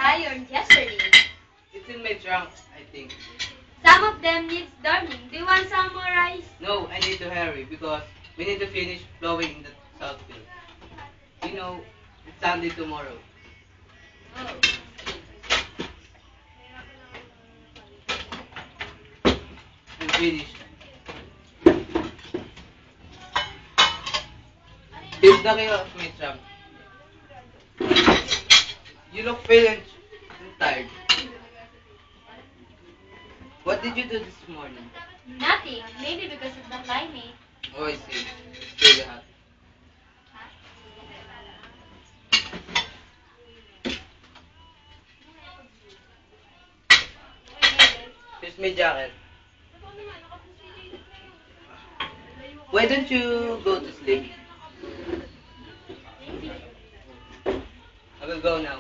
ironed yesterday. It's in my trunk, I think. Some of them needs darning. Do you want some more rice? No, I need to hurry because we need to finish blowing in the south field. You know, it's Sunday tomorrow. Oh. I'm finished. Here's the key of my trunk. You look pale and tired. What did you do this morning? Nothing. Maybe because of the climate. Oh, I see. It's really hot. Here's my jacket. Why don't you go to sleep? I will go now.